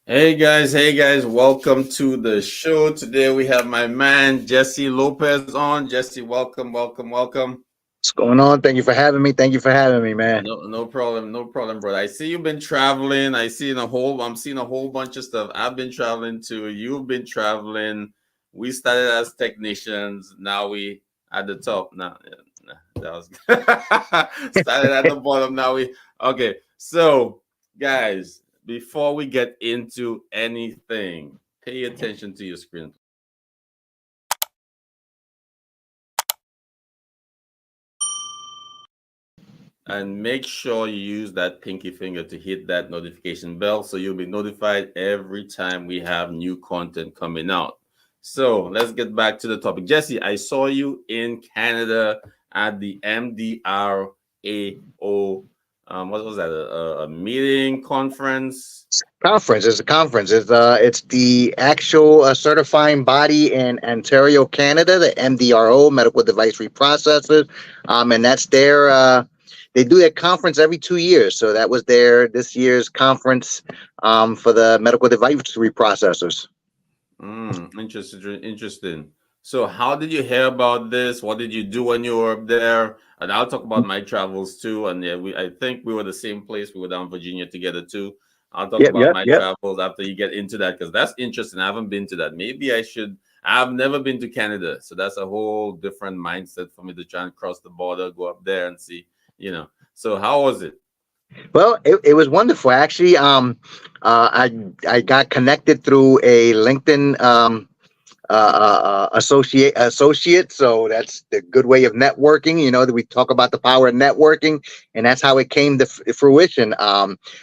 Hey guys, welcome to the show. Today we have my man Jessie Lopez on. Jessie, welcome. What's going on? Thank you for having me. Thank you for having me, man. No problem, brother. I see you've been traveling. I'm seeing a whole bunch of stuff. I've been traveling too. You've been traveling. We started as technicians. Now we at the top. Now, that was started at the bottom. Now we okay. So, guys, before we get into anything, pay attention to your screen. And make sure you use that pinky finger to hit that notification bell so you'll be notified every time we have new content coming out. So let's get back to the topic. Jessie, I saw you in Canada at the 𝘕𝑑𝑟𝑎𝑜. What was that? A meeting conference? Conference. It's a conference. It's the actual certifying body in Ontario, Canada, the 𝘕𝑑𝑟𝑎𝑜, Medical Device Reprocessors. And that's their they do their conference every 2 years. So that was this year's conference for the medical device reprocessors. Interesting. So how did you hear about this? What did you do when you were up there? And I'll talk about my travels too. And yeah, I think we were the same place. We were down in Virginia together too. I'll talk about my travels after you get into that, because that's interesting. I haven't been to that. Maybe I should. I've never been to Canada, so that's a whole different mindset for me to try and cross the border, go up there and see. So how was it? Well, it was wonderful. Actually, I got connected through a LinkedIn associate. So that's the good way of networking. That we talk about the power of networking, and that's how it came to fruition.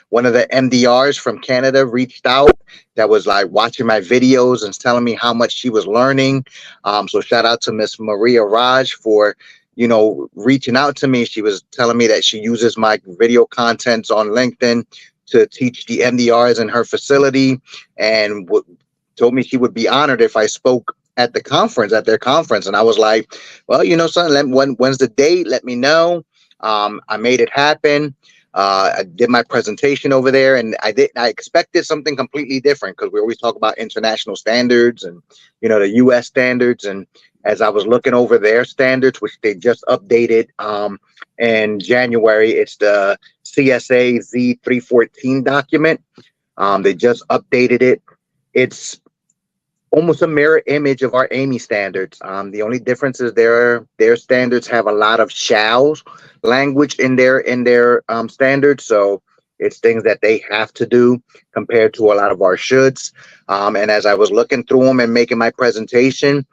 One of the MDRs from Canada reached out that was like watching my videos and telling me how much she was learning. So shout out to Miss Maria Raj for reaching out to me. She was telling me that she uses my video contents on LinkedIn to teach the MDRs in her facility, and told me she would be honored if I spoke at their conference. And I was like, well, son, when's the date? Let me know. I made it happen. I did my presentation over there, and I expected something completely different, because we always talk about international standards and, the US standards. And as I was looking over their standards, which they just updated in January, it's the CSA Z314 document. They just updated it. It's almost a mirror image of our 𝘕𝑚 standards. The only difference is their standards have a lot of shalls language in their standards. So it's things that they have to do compared to a lot of our shoulds. And as I was looking through them and making my presentation,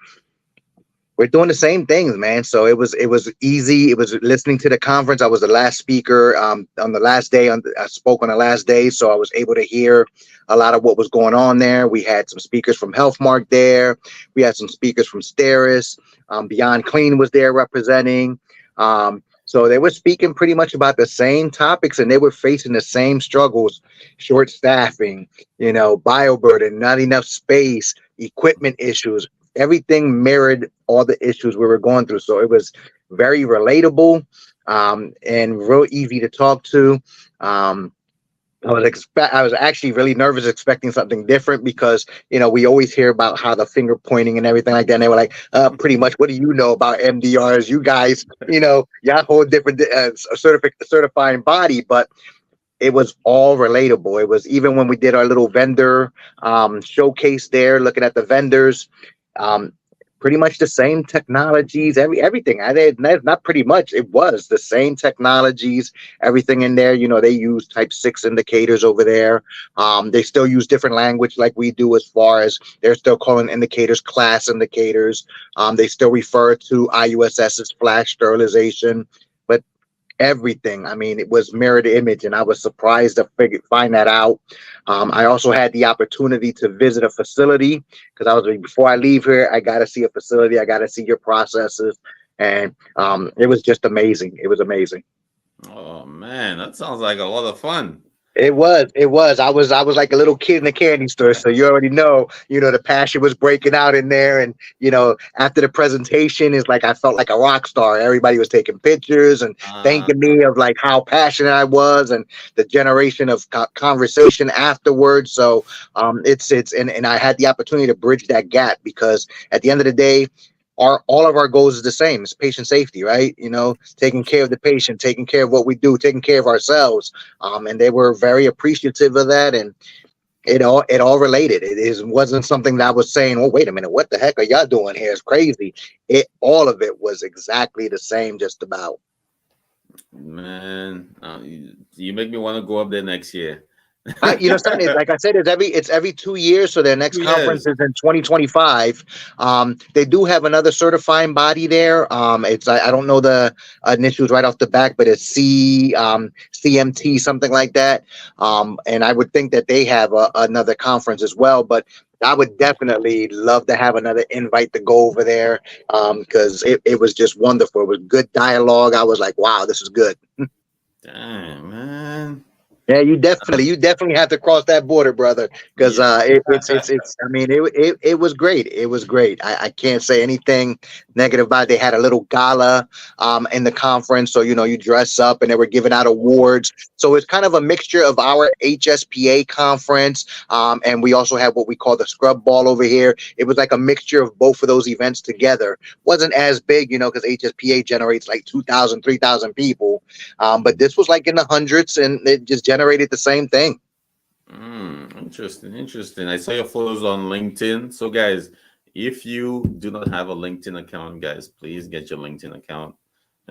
we're doing the same things, man. So it was easy. It was listening to the conference. I was the last speaker on the last day. I spoke on the last day, so I was able to hear a lot of what was going on there. We had some speakers from HealthMark there. We had some speakers from STERIS. Beyond Clean was there representing. So they were speaking pretty much about the same topics, and they were facing the same struggles: short staffing, bioburden, not enough space, equipment issues. Everything mirrored all the issues we were going through. So it was very relatable and real easy to talk to. I was actually really nervous, expecting something different, because we always hear about how the finger pointing and everything like that. And they were like, pretty much, what do you know about MDRs? You guys, y'all whole different certifying body, but it was all relatable. It was, even when we did our little vendor showcase there, looking at the vendors, pretty much the same technologies, everything. Not pretty much, it was the same technologies, everything in there. They use type 6 indicators over there. They still use different language like we do, as far as they're still calling indicators class indicators. They still refer to IUSS's flash sterilization, but everything, I mean, it was mirrored image, and I was surprised to find that out. I also had the opportunity to visit a facility, because I was like, before I leave here, I got to see a facility. I got to see your processes. And it was just amazing. It was amazing. Oh man, that sounds like a lot of fun. It was. I was like a little kid in a candy store. So you already know, the passion was breaking out in there. And, after the presentation is like, I felt like a rock star. Everybody was taking pictures and thanking me of like how passionate I was and the generation of conversation afterwards. So, and I had the opportunity to bridge that gap because at the end of the day, all of our goals is the same. It's patient safety, right? Taking care of the patient, taking care of what we do, taking care of ourselves. And they were very appreciative of that, and it all related. Wasn't something that I was saying, oh, wait a minute, what the heck are y'all doing here? It's crazy. All of it was exactly the same, just about. Man, you make me want to go up there next year. Son, like I said, it's every 2 years. So their next conference is in 2025. They do have another certifying body there. I don't know the initials right off the back, but it's CMT, something like that. And I would think that they have another conference as well. But I would definitely love to have another invite to go over there because it was just wonderful. It was good dialogue. I was like, wow, this is good. Damn, man. Yeah, you definitely have to cross that border, brother, because it's. I mean, it was great. It was great. I can't say anything negative about it. They had a little gala in the conference, so you dress up, and they were giving out awards. So it's kind of a mixture of our HSPA conference, and we also have what we call the Scrub Ball over here. It was like a mixture of both of those events together. Wasn't as big, because HSPA generates like 2,000, 3,000 people, but this was like in the hundreds, and it just generated the same thing. Interesting. I saw your photos on LinkedIn. So guys, if you do not have a LinkedIn account, guys, please get your LinkedIn account.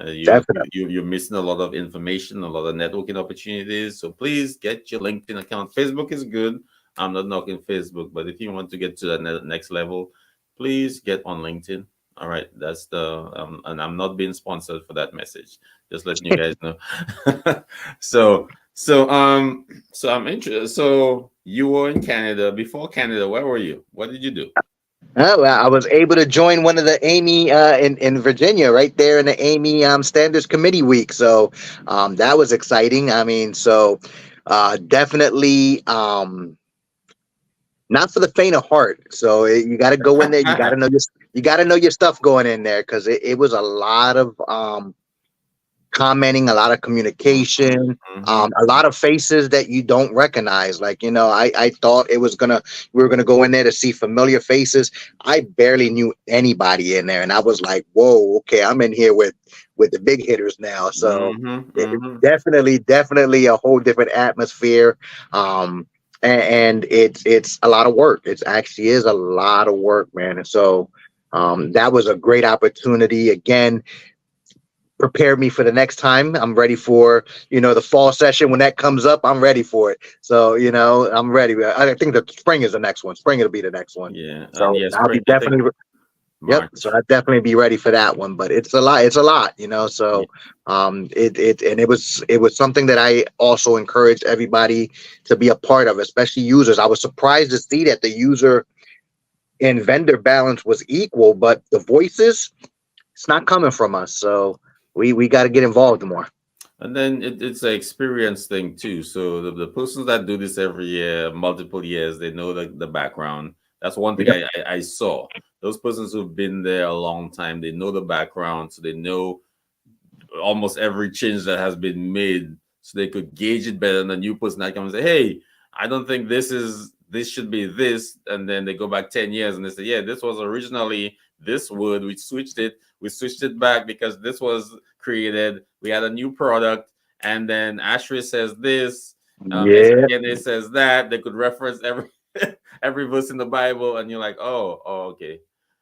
You're missing a lot of information, a lot of networking opportunities. So please get your LinkedIn account. Facebook is good. I'm not knocking Facebook, but if you want to get to the next level, please get on LinkedIn. All right, that's the and I'm not being sponsored for that message. Just letting you guys know. So I'm interested. So you were in Canada. Before Canada, where were you? What did you do? Well, I was able to join one of the 𝘬𝘕 in Virginia, right there in the 𝘬𝘕 Standards Committee week. So that was exciting. I mean, so definitely not for the faint of heart. So you got to go in there. You got to know your stuff going in there because it was a lot of commenting, a lot of communication, a lot of faces that you don't recognize. Like, I thought we were gonna go in there to see familiar faces. I barely knew anybody in there, and I was like, whoa, okay, I'm in here with the big hitters now. So it's definitely a whole different atmosphere. And it's a lot of work. It actually is a lot of work, man. And so that was a great opportunity. Again, prepare me for the next time. I'm ready for, the fall session. When that comes up, I'm ready for it. So, I'm ready. I think the spring is the next one. Spring will be the next one. Yeah. So I'll be definitely. Yep. So I'd definitely be ready for that one, but it's a lot. So it was something that I also encouraged everybody to be a part of, especially users. I was surprised to see that the user and vendor balance was equal, but the voices, it's not coming from us. So we got to get involved more. And then it's an experience thing too. So the persons that do this every year, multiple years, they know the background. That's one thing I saw. Those persons who've been there a long time, they know the background, so they know almost every change that has been made, so they could gauge it better than the new person that comes and say, hey, I don't think this should be this. And then they go back 10 years and they say, yeah, this was originally this word. We switched it back because this was created. We had a new product. And then Ashley says this. It says that. They could reference every verse in the Bible. And you're like, oh, okay.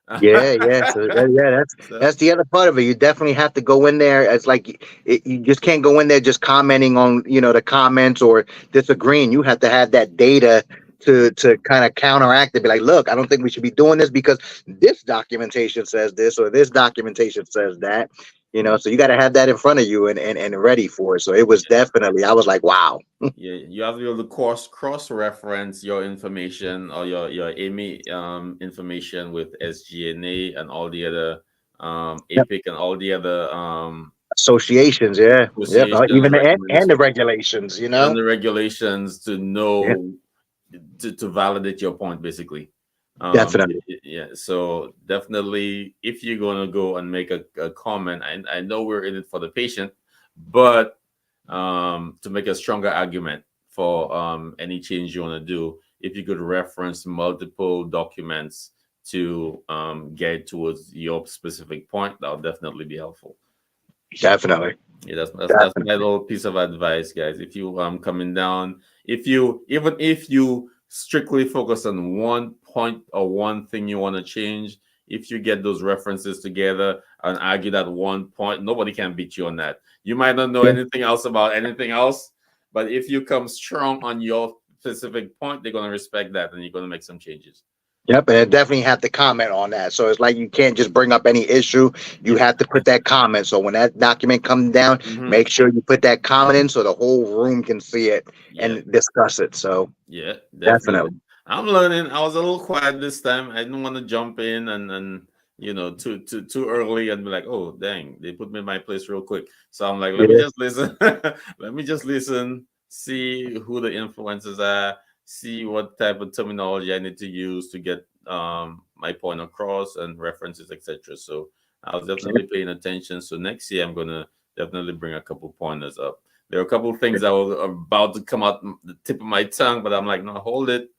So that's the other part of it. You definitely have to go in there. It's like you just can't go in there just commenting on the comments or disagreeing. You have to have that data to kind of counteract it. Be like, look, I don't think we should be doing this because this documentation says this or this documentation says that. So you got to have that in front of you and ready for it. So it was definitely, I was like, wow. Yeah, you have to be able to cross-reference your information or your 𝘬𝘕 information with SG&A and all the other APIC and all the other associations, yeah, yep, associations even and the recommend regulations, you and know. the regulations to Yeah, know to validate your point, basically. definitely. Yeah. So definitely, if you're gonna go and make a comment, I know we're in it for the patient, but to make a stronger argument for any change you want to do, if you could reference multiple documents to get towards your specific point, that would definitely be helpful. Definitely. Yeah, that's my Definitely. little piece of advice, guys. If you coming down, if you even if you strictly focus on one point or one thing you want to change, if you get those references together and argue that one point, nobody can beat you on that. You might not know Yeah. anything else about anything else, but if you come strong on your specific point, they're gonna respect that, and you're gonna make some changes. Yep, and definitely have to comment on that. So it's like you can't just bring up any issue. You have to put that comment. So when that document comes down, Mm-hmm. make sure you put that comment in so the whole room can see it Yeah. and discuss it. So Yeah, definitely. definitely. I'm learning. I was a little quiet this time. I didn't want to jump in and too early and be like, oh dang, they put me in my place real quick. So I'm like, let me Yeah. just listen. Let me just listen, see who the influencers are, see what type of terminology I need to use to get my point across and references, etc. So I was definitely paying attention. So next year I'm gonna definitely bring a couple pointers up. There are a couple of things that were about to come out the tip of my tongue, but I'm like, no, hold it,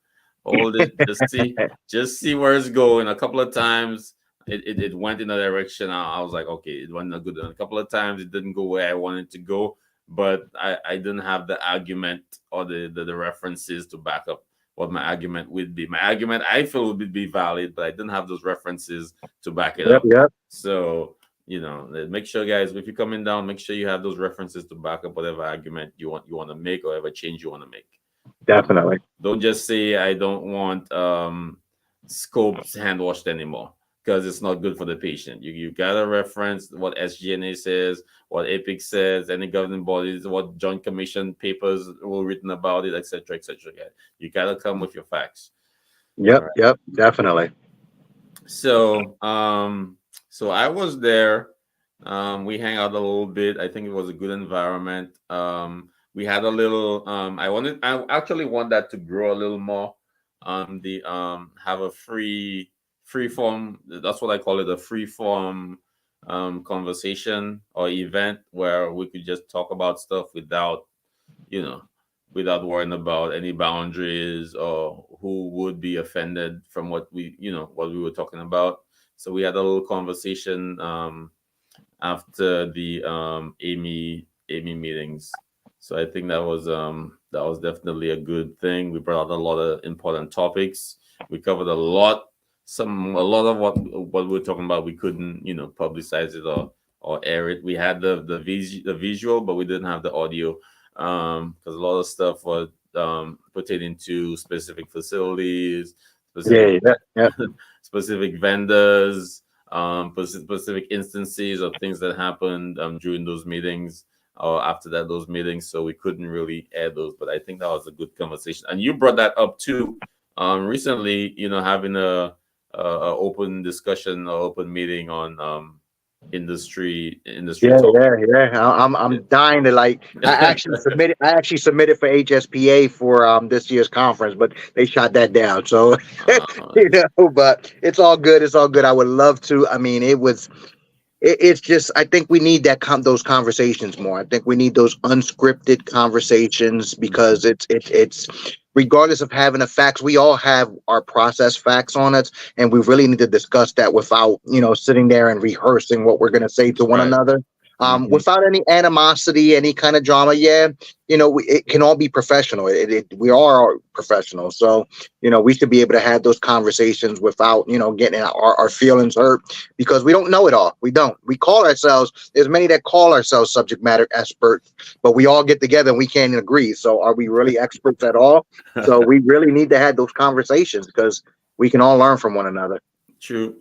just see where it's going. A couple of times it went in a direction. I was like, okay, it went a good. And a couple of times it didn't go where I wanted to go, but I didn't have the argument or the references to back up what my argument would be. My argument I feel would be valid, but I didn't have those references to back it Yep. up. Yep. So make sure, guys, if you're coming down, make sure you have those references to back up whatever argument you want to make or whatever change you want to make. Definitely. Don't just say I don't want scopes hand washed anymore, because it's not good for the patient. You gotta reference what SGNA says, what EPIC says, any governing bodies, what Joint Commission papers were written about it, etc., etc. You gotta come with your facts. All Yep. right. Yep. Definitely. So so I was there. We hang out a little bit. I think it was a good environment. We had a little. I actually want that to grow a little more. The have a free form. That's what I call it, a free form conversation or event where we could just talk about stuff you know without worrying about any boundaries or who would be offended from what we were talking about. So we had a little conversation after the Amy meetings. So I think that was definitely a good thing. We brought out a lot of important topics. We covered a lot of what we were talking about. We couldn't publicize it or air it. We had the visual, but we didn't have the audio because a lot of stuff was pertaining to specific facilities, specific Yeah. Yeah. Yep. specific vendors, specific instances of things that happened during those meetings or after those meetings. So we couldn't really add those, but I think that was a good conversation. And you brought that up too recently. Having a open discussion or open meeting on industry Yeah, talk. yeah, yeah. I'm dying to I actually submitted for HSPA for this year's conference, but they shot that down. So Uh, but it's all good. It's all good. I would love to. I mean, it's just I think we need those conversations more. I think we need those unscripted conversations because it's regardless of having the facts, we all have our process facts on us, and we really need to discuss that without sitting there and rehearsing what we're going to say to one right. another. Mhm. Without any animosity, any kind of drama. Yeah, it can all be professional. We are professionals, so we should be able to have those conversations without getting our feelings hurt because we don't know it all. We don't. We call ourselves. There's many that call ourselves subject matter experts, but we all get together and we can't agree. So are we really experts at all? So we really need to have those conversations because we can all learn from one another. True.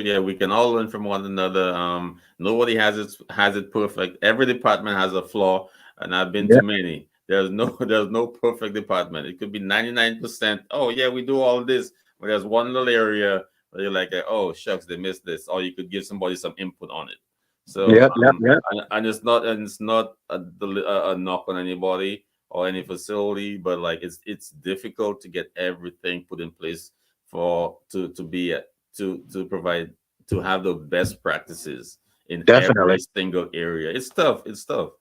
Yeah, we can all learn from one another. Nobody has it perfect. Every department has a flaw, and I've been Yeah. to many. There's no perfect department. It could be 99%. Oh yeah, we do all this, but there's one little area where you're like, oh shucks, they missed this, or you could give somebody some input on it. So Yep, yep, yep. and it's not a knock on anybody or any facility, but like it's difficult to get everything put in place for to be to provide to have the best practices in every Definitely. single area. It's tough. It's tough.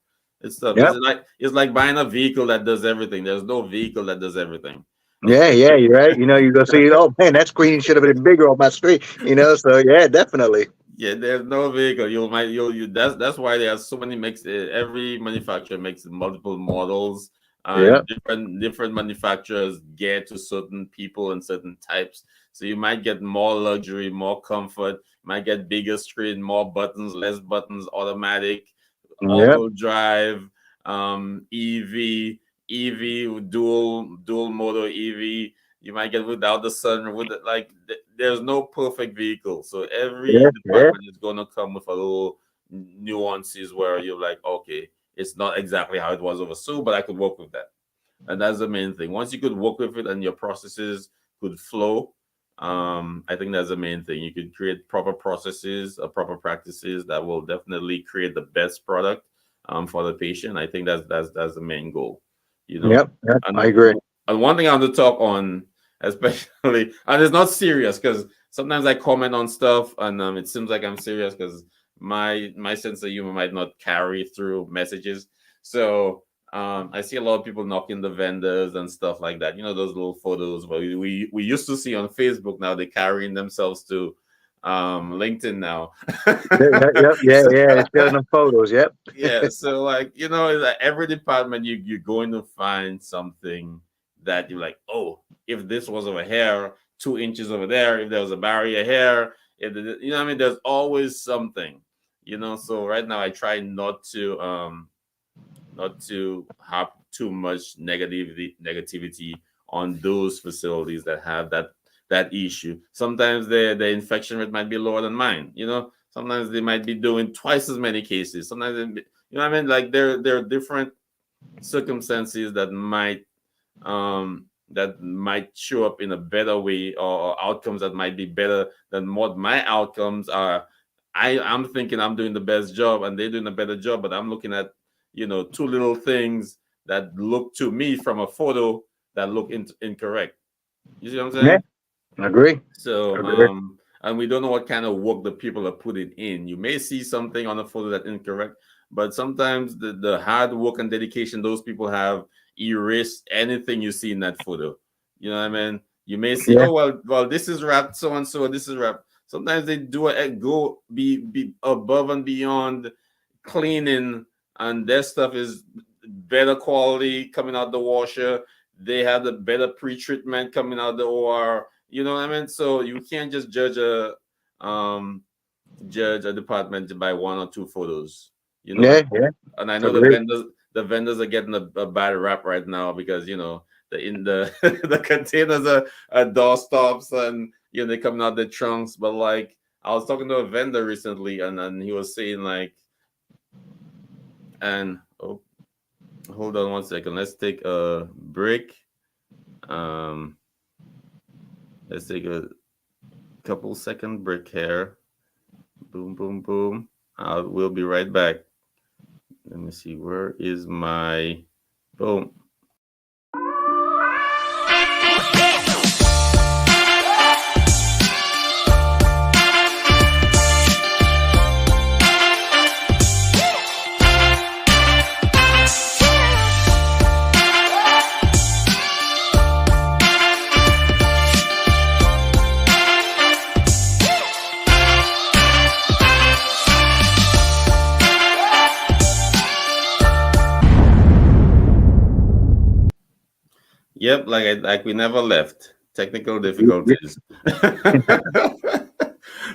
It's tough. Yep. It's like buying a vehicle that does everything. There's no vehicle that does everything. Yeah, yeah, you're right. You know, you go see, oh man, that screen should have been bigger on my screen. You know, so yeah, definitely. Yeah, there's no vehicle. You that's why there are so many makes. Every manufacturer makes multiple models. Yeah, Different manufacturers get to certain people and certain types. So you might get more luxury, more comfort. Might get bigger screen, more buttons, less buttons, automatic, yep, all-wheel drive, EV, dual motor EV. You might get without the sun. There's no perfect vehicle. So every yeah, yeah, department is gonna come with a little nuances where you're like, okay, it's not exactly how it was over so, but I could work with that. And that's the main thing. Once you could work with it and your processes could flow, I think that's the main thing. You could create proper processes, proper practices that will definitely create the best product for the patient. I think that's the main goal, you know. yep, yep. I And agree. and one thing I want to talk on, especially, and it's not serious because sometimes I comment on stuff and it seems like I'm serious because my sense of humor might not carry through messages. So I see a lot of people knocking the vendors and stuff like that. You know, those little photos where we used to see on Facebook. Now they're carrying themselves to LinkedIn now. Yep, yep, yeah, So, yeah. It's showing them photos. Yep. yeah, so like like every department you're going to find something that you're like, oh, if this was over here, 2 inches over there, if there was a barrier here, you know what I mean, there's always something, so right now I try not to have too much negativity on those facilities that have that issue. Sometimes the infection rate might be lower than mine. Sometimes they might be doing twice as many cases. Sometimes what I mean. Like there are different circumstances that might show up in a better way, or outcomes that might be better than what my outcomes are. I'm thinking I'm doing the best job and they're doing a better job, but I'm looking at two little things that look to me from a photo that look incorrect. You see what I'm saying? Yeah, agree. So, Agree. and we don't know what kind of work the people are putting in. You may see something on the photo that's incorrect, but sometimes the hard work and dedication those people have erase anything you see in that photo. You know what I mean? You may see, Yeah, oh well, this is wrapped so and so, this is wrapped. Sometimes they go be above and beyond cleaning, and their stuff is better quality coming out the washer. They have the better pre-treatment coming out the OR. You know what I mean? So you can't just judge a department by one or two photos. yeah, yeah. And I know Agree. the vendors are getting a bad rap right now because the the containers are door stops, and they're coming out the trunks. But like I was talking to a vendor recently, and he was saying like, and oh, hold on one second. Let's take a break. Let's take a couple second break here. Boom, boom, boom. We'll be right back. Let me see. Where is my boom? Yep, like we never left. Technical difficulties.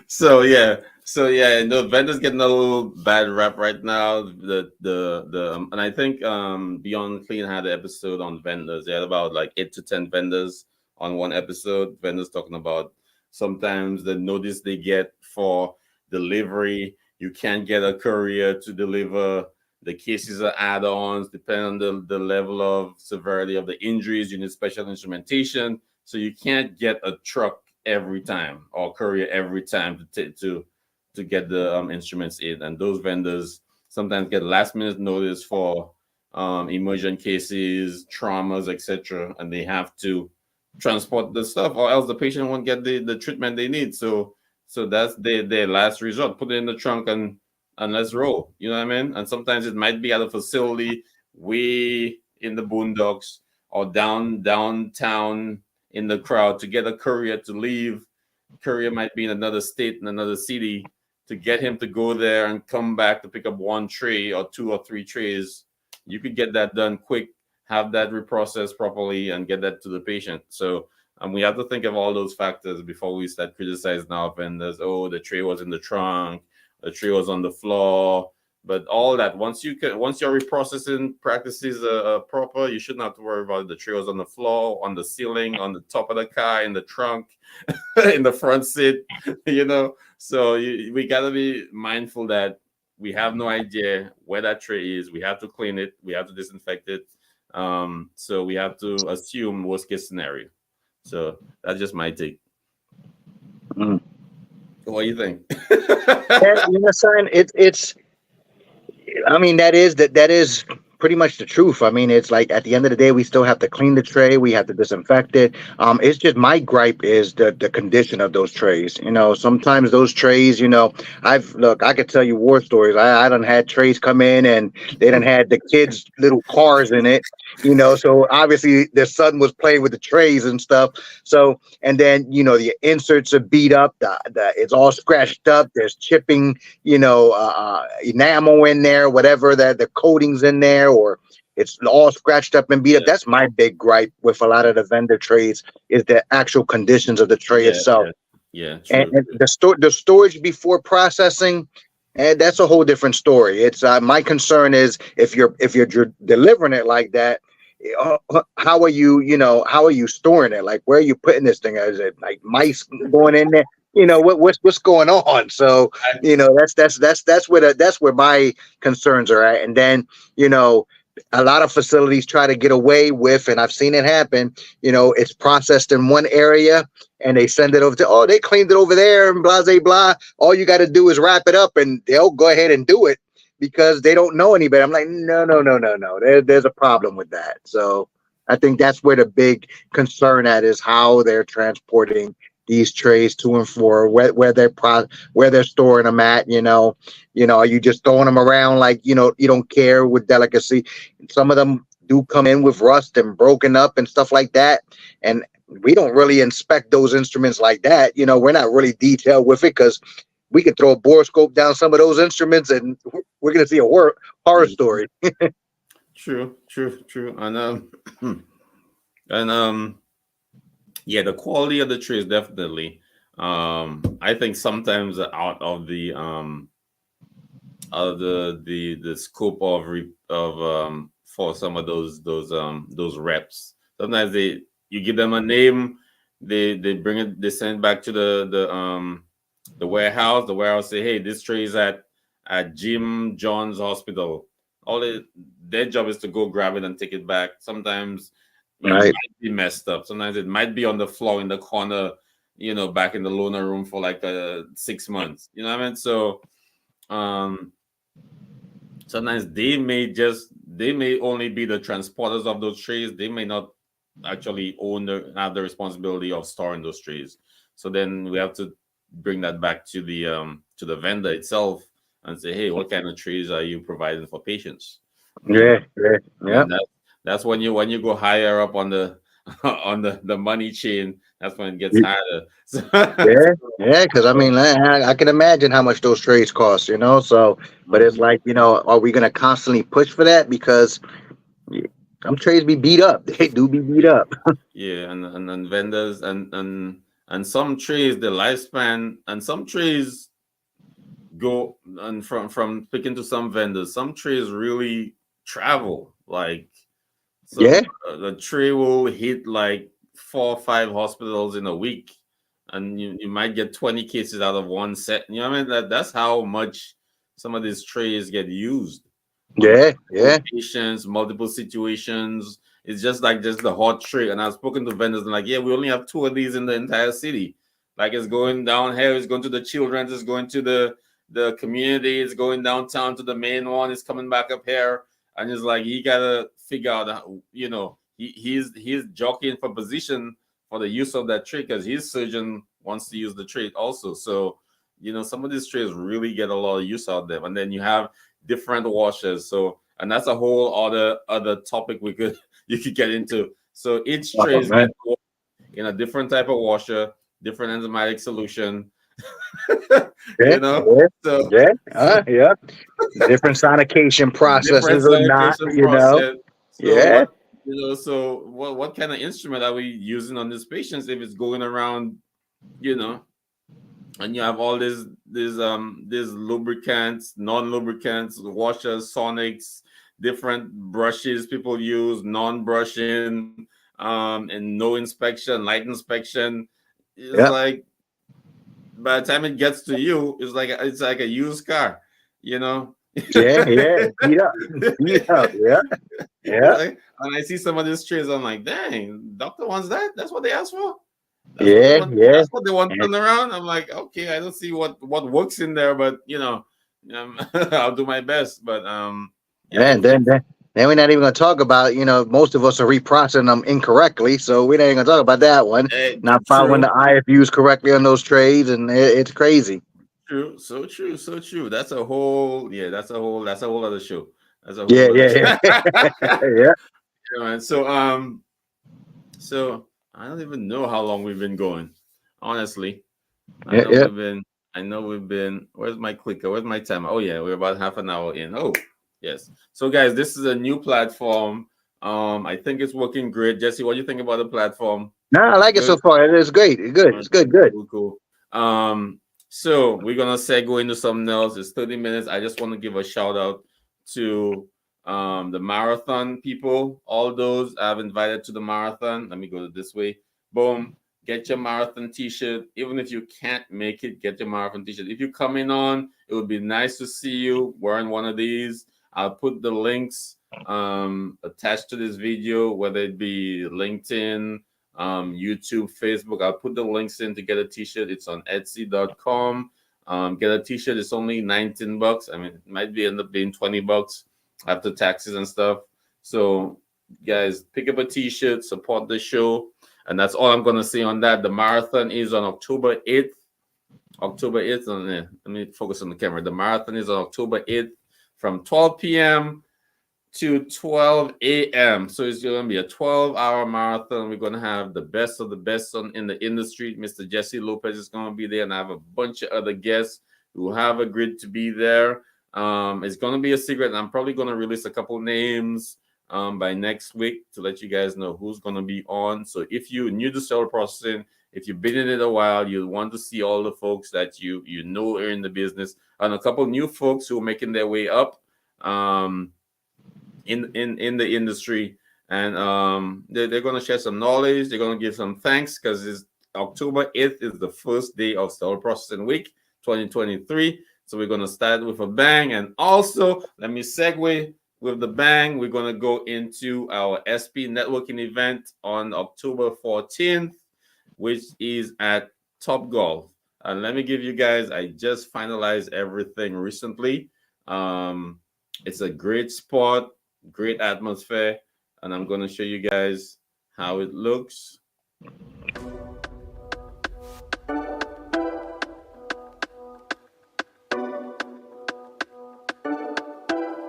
So yeah, the vendors getting a little bad rap right now. And I think Beyond Clean had an episode on vendors. They had about like 8 to 10 vendors on one episode. Vendors talking about sometimes the notice they get for delivery. You can't get a courier to deliver. The cases are add-ons, depending on the level of severity of the injuries. You need special instrumentation, so you can't get a truck every time or courier every time to to get the instruments in, and those vendors sometimes get last minute notice for emergent cases, traumas, etc., and they have to transport the stuff, or else the patient won't get the treatment they need. So that's their last resort. Put it in the trunk and let's roll. You know what I mean? And sometimes it might be at a facility way in the boondocks or downtown in the crowd. To get a courier to leave, courier might be in another state, in another city. To get him to go there and come back to pick up one tray or two or three trays, you could get that done quick, have that reprocessed properly, and get that to the patient. So we have to think of all those factors before we start criticizing our vendors. Oh, the tray was in the trunk, the tray was on the floor. But all that, once your reprocessing practices are proper, you shouldn't have to worry about it. The tray was on the floor, on the ceiling, on the top of the car, in the trunk, in the front seat, you know. So we got to be mindful that we have no idea where that tray is. We have to clean it. We have to disinfect it. So we have to assume worst case scenario. So that's just my take. Mm. What do you think? Yeah, you know, son, it's. I mean, that is pretty much the truth. I mean, it's like at the end of the day, we still have to clean the tray. We have to disinfect it. It's just my gripe is the condition of those trays. You know, sometimes those trays, you know, I could tell you war stories. I done had trays come in and they done had the kids' little cars in it. You know, so obviously their son was playing with the trays and stuff. So, and then, you know, the inserts are beat up. It's all scratched up. There's chipping, you know, enamel in there, whatever, that the coatings in there, or it's all scratched up and beat up. That's my big gripe with a lot of the vendor trays, is the actual conditions of the tray itself. Yeah. And the storage before processing, and that's a whole different story. It's my concern is if you're delivering it like that, how are you storing it? Like, where are you putting this thing? Is it like mice going in there? You know, what's going on? So, you know, that's where my concerns are at. And then, you know, a lot of facilities try to get away with, and I've seen it happen, you know, it's processed in one area and they send it over to, they cleaned it over there and blah, blah, blah. All you got to do is wrap it up and they'll go ahead and do it because they don't know any better. I'm like, no. There's a problem with that. So I think that's where the big concern at is, how they're transporting these trays to and for, where they're storing them at. You know, are you just throwing them around like, you know, you don't care with delicacy? Some of them do come in with rust and broken up and stuff like that, and we don't really inspect those instruments like that. You know, we're not really detailed with it because we could throw a borescope down some of those instruments and we're gonna see a horror story. True. And yeah, the quality of the trays definitely. I think sometimes out of the scope of for some of those reps. Sometimes you give them a name, they bring it, they send it back to the warehouse. The warehouse say, hey, this tray is at Jim John's hospital. Their job is to go grab it and take it back. Sometimes it might be messed up. Sometimes it might be on the floor in the corner, you know, back in the loaner room for like 6 months. You know what I mean? So sometimes they may only be the transporters of those trays. They may not actually have the responsibility of storing those trays. So then we have to bring that back to the vendor itself and say, hey, what kind of trays are you providing for patients? Yeah. That's when you go higher up on the the money chain. That's when it gets harder. Yeah, because I mean, I can imagine how much those trays cost, you know. So, but it's like, you know, are we gonna constantly push for that? Because some trays be beat up. They do be beat up. Yeah, and vendors and some trays, the lifespan, and some trays go, and from speaking to some vendors, some trays really travel. Like, the tray will hit like 4 or 5 hospitals in a week, and you might get 20 cases out of one set. You know what I mean? That's how much some of these trays get used. Yeah. Patients, multiple situations. It's just the hot tray. And I've spoken to vendors and like, yeah, we only have 2 of these in the entire city. Like it's going down here, it's going to the children's, it's going to the community, it's going downtown to the main one, it's coming back up here. And it's like he gotta figure out how, you know, he's jockeying for position for the use of that tray because his surgeon wants to use the tray also. So, you know, some of these trays really get a lot of use out there. And then you have different washers. So, and that's a whole other topic you could get into. So each tray is in a different type of washer, different enzymatic solution. You know, so different sonication processes or not, you know. So so what kind of instrument are we using on these patients if it's going around, you know, and you have all these lubricants, non-lubricants, washers, sonics, different brushes people use, non-brushing, and no inspection, light inspection. It's like by the time it gets to you, it's like a used car, you know. Yeah. Like, and I see some of these trays, I'm like, dang, doctor wants that. That's what they asked for. That's what they want to turn around. I'm like, okay, I don't see what works in there, but you know, I'll do my best. But then we're not even going to talk about, you know, most of us are reprocessing them incorrectly, so we ain't going to talk about that one. Not following the IFUs correctly on those trays, and it's crazy. True, so true. That's a whole other show. That's a whole yeah. Man. So I don't even know how long we've been going. Honestly, I know we've been. Where's my clicker? Where's my timer? Oh yeah, we're about half an hour in. Oh yes. So guys, this is a new platform. I think it's working great. Jesse, what do you think about the platform? No, I like it so far. It is great. It's good. Cool. So we're gonna segue into something else. It's 30 minutes. I just want to give a shout out to the marathon people. All those I've invited to the marathon. Let me go this way. Boom. Get your marathon t-shirt. Even if you can't make it, get your marathon t-shirt. If you're coming on, it would be nice to see you wearing one of these. I'll put the links attached to this video, whether it be LinkedIn, YouTube, Facebook. I'll put the links in to get a t-shirt. It's on Etsy.com. Get a t-shirt. It's only $19. I mean, it might end up being $20 after taxes and stuff. So guys, pick up a t-shirt, support the show. And that's all I'm going to say on that. The marathon is on October 8th. Let me focus on the camera. The marathon is on October 8th from 12 p.m. to 12 a.m. So it's going to be a 12-hour marathon. We're going to have the best of the best in the industry. Mr. Jessie Lopez is going to be there, and I have a bunch of other guests who have agreed to be there. It's going to be a secret, and I'm probably going to release a couple names by next week to let you guys know who's going to be on. So if you're new to sterile processing, if you've been in it a while, you want to see all the folks that you know are in the business, and a couple new folks who are making their way up in the industry, and they're going to share some knowledge. They're going to give some thanks because it's October 8th is the first day of Sterile Processing Week 2023. So we're going to start with a bang, and also let me segue with the bang. We're going to go into our SP networking event on October 14th, which is at Topgolf. And let me give you guys, I just finalized everything recently. It's a great spot, great atmosphere, and I'm going to show you guys how it looks.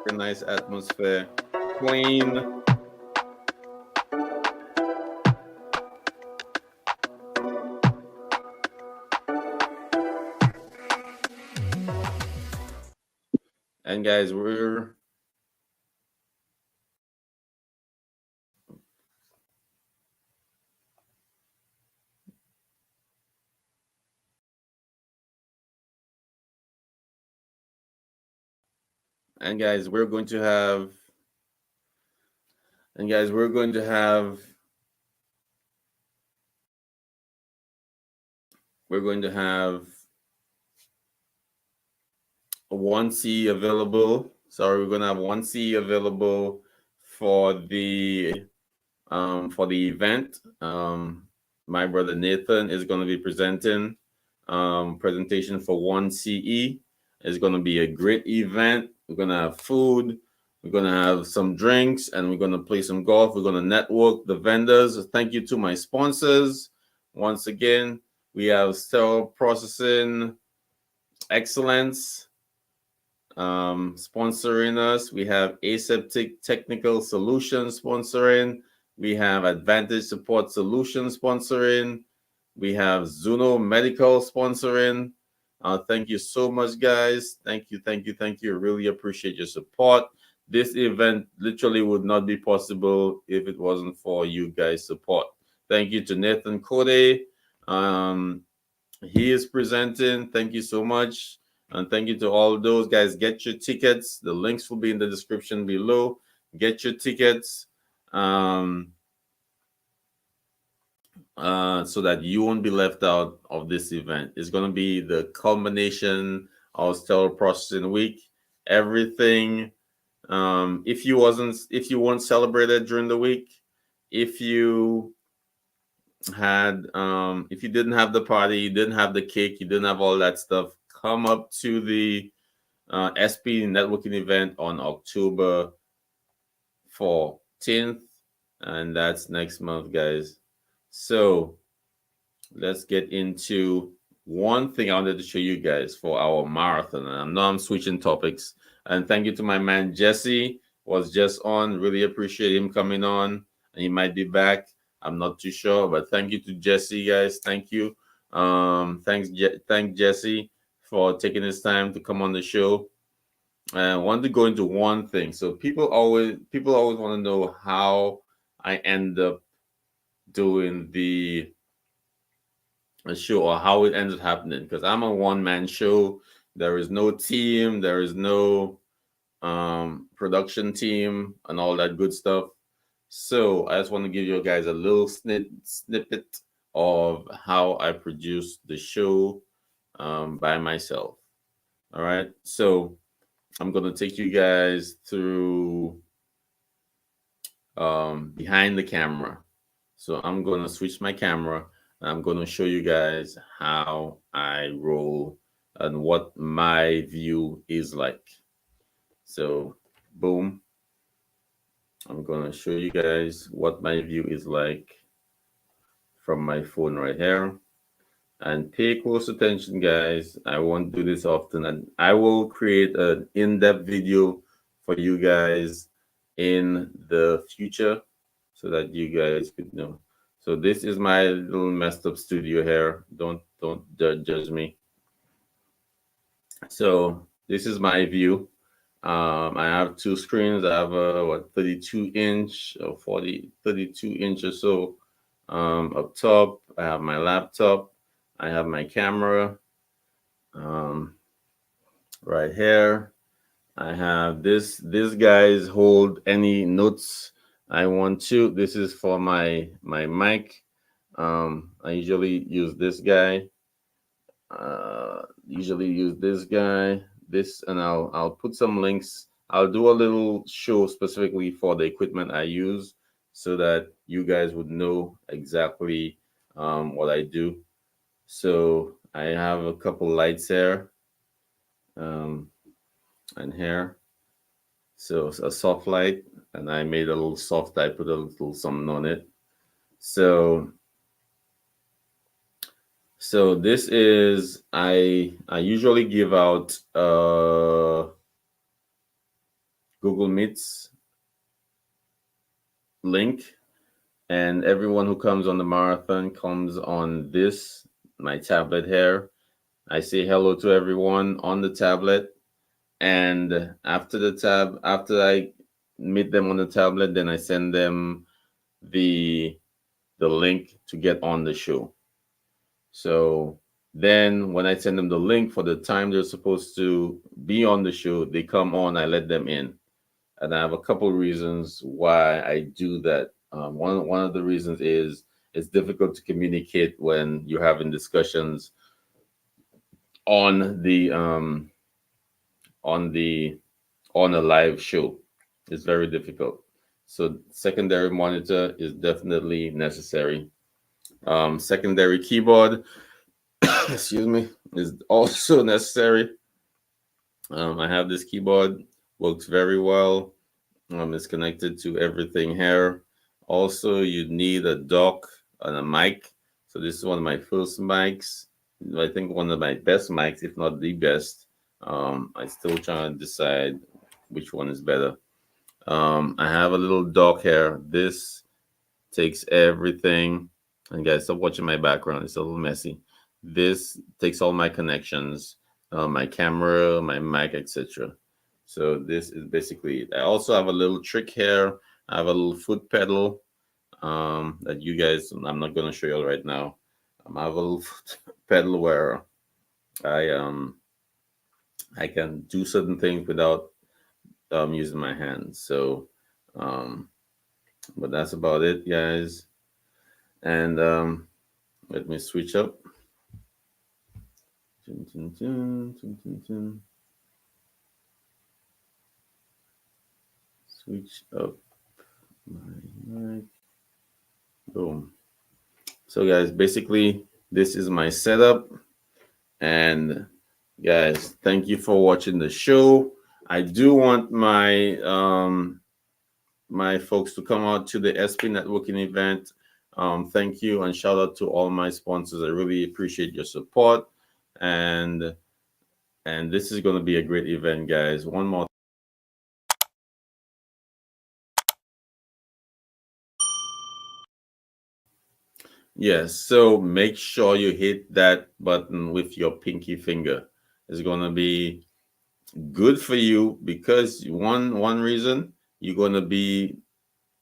Very nice atmosphere, clean. And guys, we're going to have a 1C available. Sorry, we're gonna have 1C available for the event. my brother Nathan is going to be presenting. Presentation for 1CE. It's going to be a great event. We're going to have food. We're going to have some drinks, and we're going to play some golf. We're going to network the vendors. Thank you to my sponsors. Once again, we have Sterile Processing Excellence sponsoring us. We have Aseptic Technical Solutions sponsoring. We have Advantage Support Solutions sponsoring. We have Zuno Medical sponsoring. Thank you so much, guys. Thank you, thank you, thank you. Really appreciate your support. This event literally would not be possible if it wasn't for you guys' support. Thank you to Nathan Code. He is presenting. Thank you so much. And thank you to all those guys. Get your tickets. The links will be in the description below. Get your tickets so that you won't be left out of this event. It's going to be the culmination of Sterile Processing Week. Everything. If you weren't celebrated during the week, if you didn't have the party, you didn't have the cake, you didn't have all that stuff, come up to the SP networking event on October 14th, and that's next month, guys. So let's get into one thing I wanted to show you guys for our marathon. And I know I'm switching topics. And thank you to my man Jesse, was just on. Really appreciate him coming on. And he might be back. I'm not too sure, but thank you to Jesse, guys. Thank you. Thank Jesse for taking his time to come on the show. And I wanted to go into one thing. So people always want to know how I end up doing the show, or how it ended happening, because I'm a one-man show. There is no team, there is no production team and all that good stuff. So I just want to give you guys a little snippet of how I produce the show by myself. All right, so I'm going to take you guys through behind the camera. So I'm going to switch my camera, and I'm going to show you guys how I roll and what my view is like. So boom, I'm going to show you guys what my view is like from my phone right here. And pay close attention, guys. I won't do this often, and I will create an in-depth video for you guys in the future so that you guys could know. So this is my little messed up studio here. Don't judge me. So this is my view. I have two screens. I have a 32-inch or 32-inch or so up top. I have my laptop. I have my camera right here. I have this. These guys hold any notes I want to. This is for my mic. I usually use this guy. This, and I'll put some links. I'll do a little show specifically for the equipment I use so that you guys would know exactly what I do. So I have a couple lights here and here. So it's a soft light, and I made a little soft. I put a little something on it. So this is, I usually give out Google Meets link, and everyone who comes on the marathon comes on this, my tablet here. I say hello to everyone on the tablet, and after I meet them on the tablet, then I send them the link to get on the show. So then when I send them the link for the time they're supposed to be on the show, they come on, I let them in. And I have a couple of reasons why I do that. One of the reasons is it's difficult to communicate when you're having discussions on a live show. It's very difficult. So secondary monitor is definitely necessary. Secondary keyboard, excuse me, is also necessary. I have this keyboard, works very well. It's connected to everything here. Also, you need a dock and a mic. So this is one of my first mics. I think one of my best mics, if not the best. I still trying to decide which one is better. I have a little dock here. This takes everything. And guys, stop watching my background. It's a little messy. This takes all my connections, my camera, my mic, etc. So this is basically it. I also have a little trick here. I have a little foot pedal that you guys, I'm not going to show you right now. I have a little foot pedal where I can do certain things without using my hands. So, but that's about it, guys. And let me switch up. Switch up my mic. Boom. So guys, basically this is my setup. And guys, thank you for watching the show. I do want my my folks to come out to the SP networking event. Thank you and shout out to all my sponsors. I really appreciate your support. And this is going to be a great event, guys. One more. Yes, so make sure you hit that button with your pinky finger. It's going to be good for you because one reason you're going to be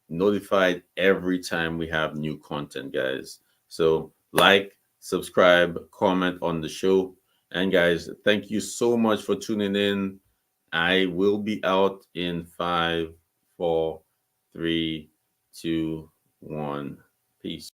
notified every time we have new content, guys. So like, subscribe, comment on the show. And guys, thank you so much for tuning in. I will be out in 5, 4, 3, 2, 1. Peace.